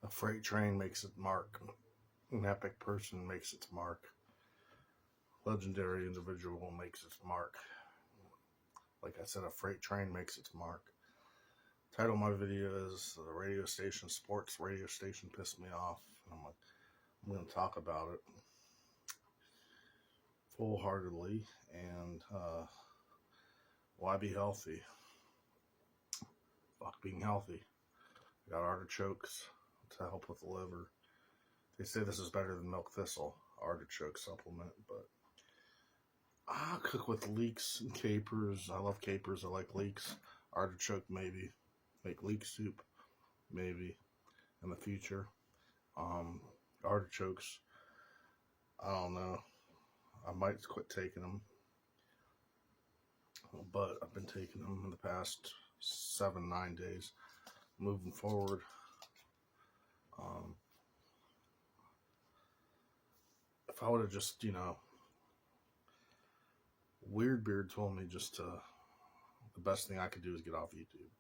A freight train makes its mark. An epic person makes its mark. Legendary individual makes its mark. Like I said, a freight train makes its mark. Title of my video is The Radio Station, Sports Radio Station Pissed Me Off. And I'm going to talk about it full-heartedly. And why be healthy? Fuck being healthy. I got artichokes to help with the liver. They say this is better than milk thistle, artichoke supplement, but I cook with leeks and capers. I love capers. I like leeks. Artichoke, maybe. Make leek soup, maybe, in the future. Artichokes, I don't know. I might quit taking them, but I've been taking them in the past 7-9 days. Moving forward, if I would have just, Weird Beard told me just the best thing I could do is get off YouTube.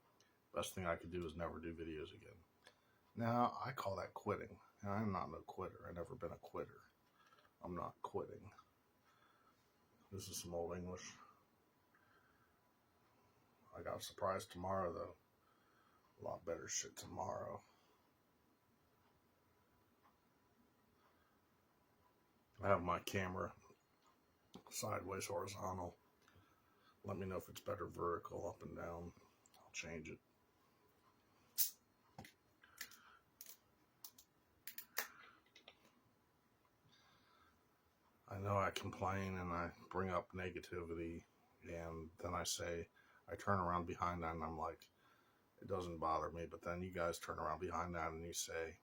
Best thing I could do is never do videos again. Now, I call that quitting. And I'm not no quitter. I've never been a quitter. I'm not quitting. This is some old English. I got a surprise tomorrow, though. A lot better shit tomorrow. I have my camera sideways horizontal. Let me know if it's better vertical, up and down. I'll change it. I know I complain and I bring up negativity, and then I turn around behind that and I'm like, it doesn't bother me. But then you guys turn around behind that and you say,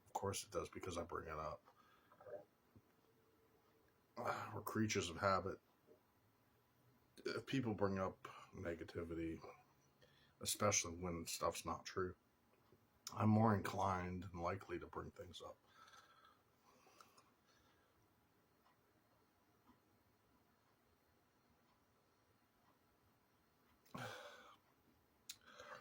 of course it does, because I bring it up. We're creatures of habit. If people bring up negativity, especially when stuff's not true, I'm more inclined and likely to bring things up.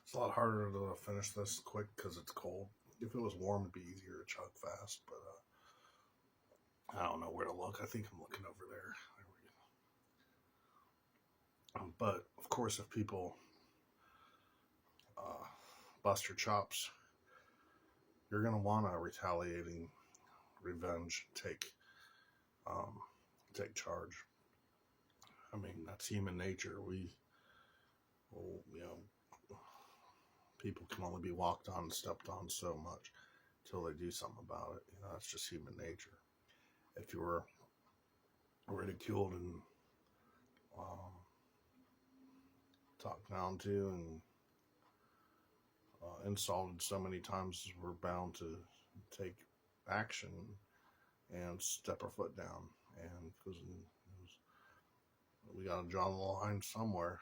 It's a lot harder to finish this quick because it's cold. If it was warm, it'd be easier to chug fast, but I don't know where to look. I think I'm looking over there. There we go. But, of course, if people bust your chops, you're going to want a retaliating revenge, take charge. I mean, that's human nature. People can only be walked on and stepped on so much until they do something about it. That's just human nature. If you were ridiculed and talked down to and insulted so many times, we're bound to take action and step our foot down. And because we got to draw the line somewhere.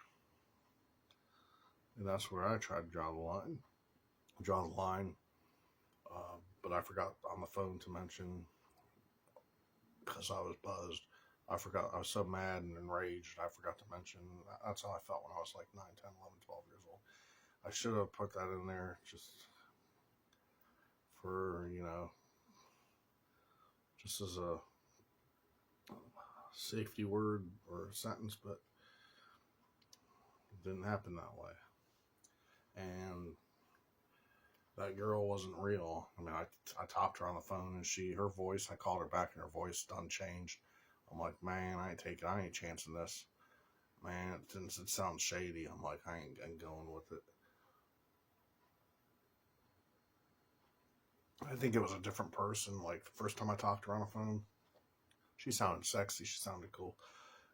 And that's where I tried to draw the line. But I forgot on the phone to mention, because I was buzzed, I was so mad and enraged, I forgot to mention, that's how I felt when I was like 9, 10, 11, 12 years old. I should have put that in there just for, just as a safety word or a sentence, but it didn't happen that way. And that girl wasn't real. I mean, I talked to her on the phone, and her voice, I called her back, and her voice done changed. I'm like, man, I ain't chancing this. Man, it sounds shady. I'm like, I ain't going with it. I think it was a different person. Like, the first time I talked to her on the phone, she sounded sexy. She sounded cool.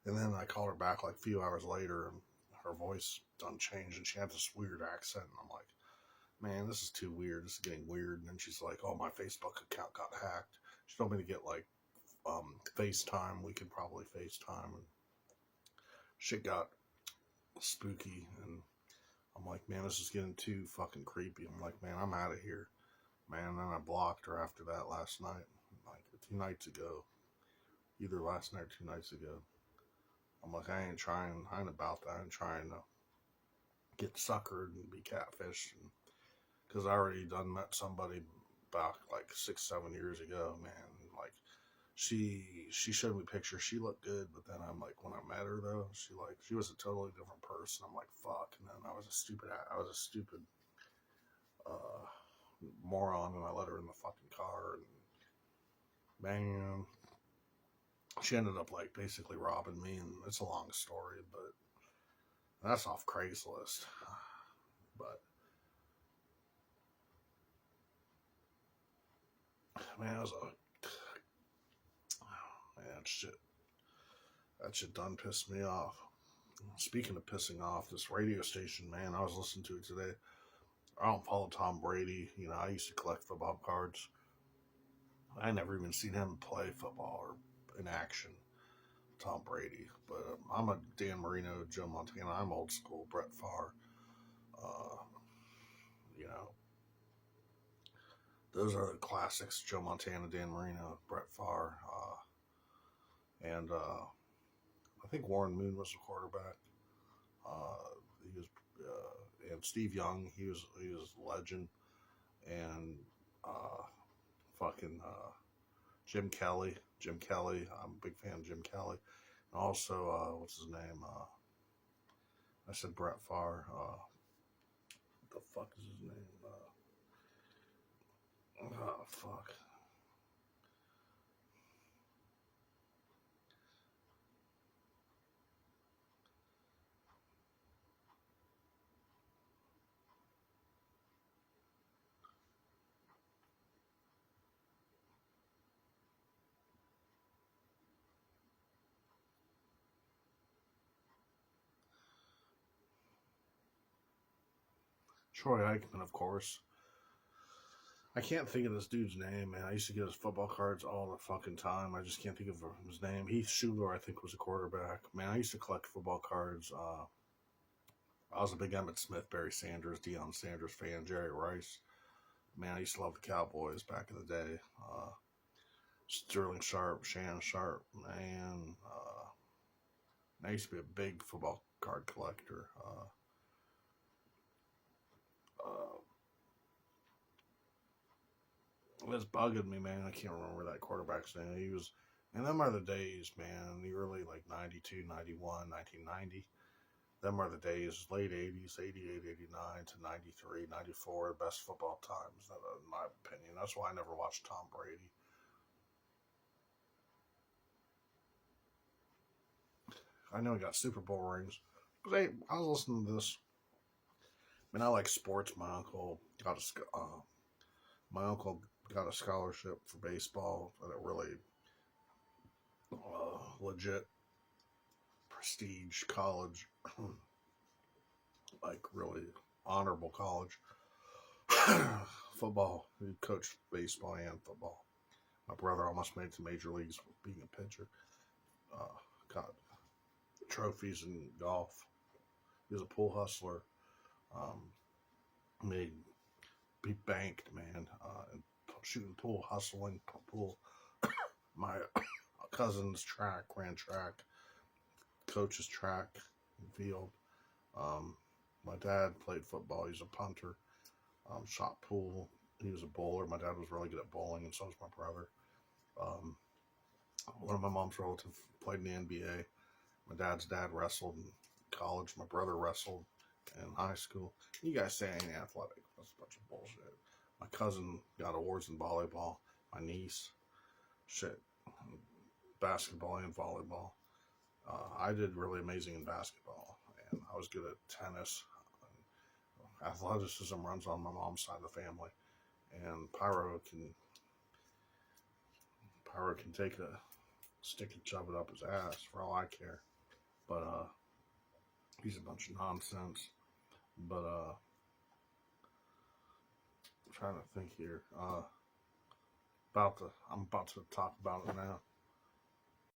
And then I called her back like a few hours later, and her voice done changed, and she had this weird accent. And I'm like, man, this is too weird. This is getting weird. And then she's like, oh, my Facebook account got hacked. She told me to get like FaceTime. We could probably FaceTime. And shit got spooky. And I'm like, man, this is getting too fucking creepy. I'm like, man, I'm out of here. Man, and then I blocked her after that last night. Like 2 nights ago. Either last night or 2 nights ago. I'm like, I ain't about that. I ain't trying to get suckered and be catfished. Because I already done met somebody back like 6, 7 years ago, man. Like she showed me pictures. She looked good, but then I'm like, when I met her though, she was a totally different person. I'm like, fuck. And then I was a stupid uh, moron, and I let her in the fucking car, and man, she ended up like basically robbing me, and it's a long story, but that's off Craigslist. But man, it was man, that shit done pissed me off. Speaking of pissing off, this radio station, man, I was listening to it today. I don't follow Tom Brady. You know, I used to collect football cards. I never even seen him play football or in action, Tom Brady. But I'm a Dan Marino, Joe Montana. I'm old school, Brett Favre. Uh, you know, those are the classics: Joe Montana, Dan Marino, Brett Favre, and I think Warren Moon was the quarterback. He was, and Steve Young. He was a legend, and uh, fucking Jim Kelly. Jim Kelly. I'm a big fan of Jim Kelly. And also, what's his name? I said Brett Favre. What the fuck is his name? Oh, fuck. Troy Aikman, of course. I can't think of this dude's name, man. I used to get his football cards all the fucking time. I just can't think of his name. Heath Schuler, I think, was a quarterback. Man, I used to collect football cards. I was a big Emmett Smith, Barry Sanders, Deion Sanders fan, Jerry Rice. Man, I used to love the Cowboys back in the day. Sterling Sharp, Shannon Sharp, man. I used to be a big football card collector. It's bugging me, man. I can't remember that quarterback's name. He was, and them are the days, man. The early, like 92, 91, 1990. Them are the days, late 80s, 88, 89 to 93, 94, best football times, in my opinion. That's why I never watched Tom Brady. I know he got Super Bowl rings. But hey, I was listening to this. I mean, I like sports. My uncle got a scholarship for baseball at a really legit prestige college, like really honorable college. Football. He coached baseball and football. My brother almost made it to major leagues being a pitcher. Got trophies in golf. He was a pool hustler. Um, made He banked, man. Shooting pool, hustling pool. My cousin's ran track, coach's track and field. My dad played football. He's a punter. Shot pool. He was a bowler. My dad was really good at bowling, and so was my brother. Um, One of my mom's relatives played in the NBA. My dad's dad wrestled in college. My brother wrestled in high school. You guys say I ain't athletic. That's a bunch of bullshit. My cousin got awards in volleyball. My niece, shit, basketball and volleyball. I did really amazing in basketball, and I was good at tennis. Athleticism runs on my mom's side of the family, and Pyro can take a stick and shove it up his ass for all I care. But he's a bunch of nonsense. But I'm trying to think here. I'm about to talk about it now.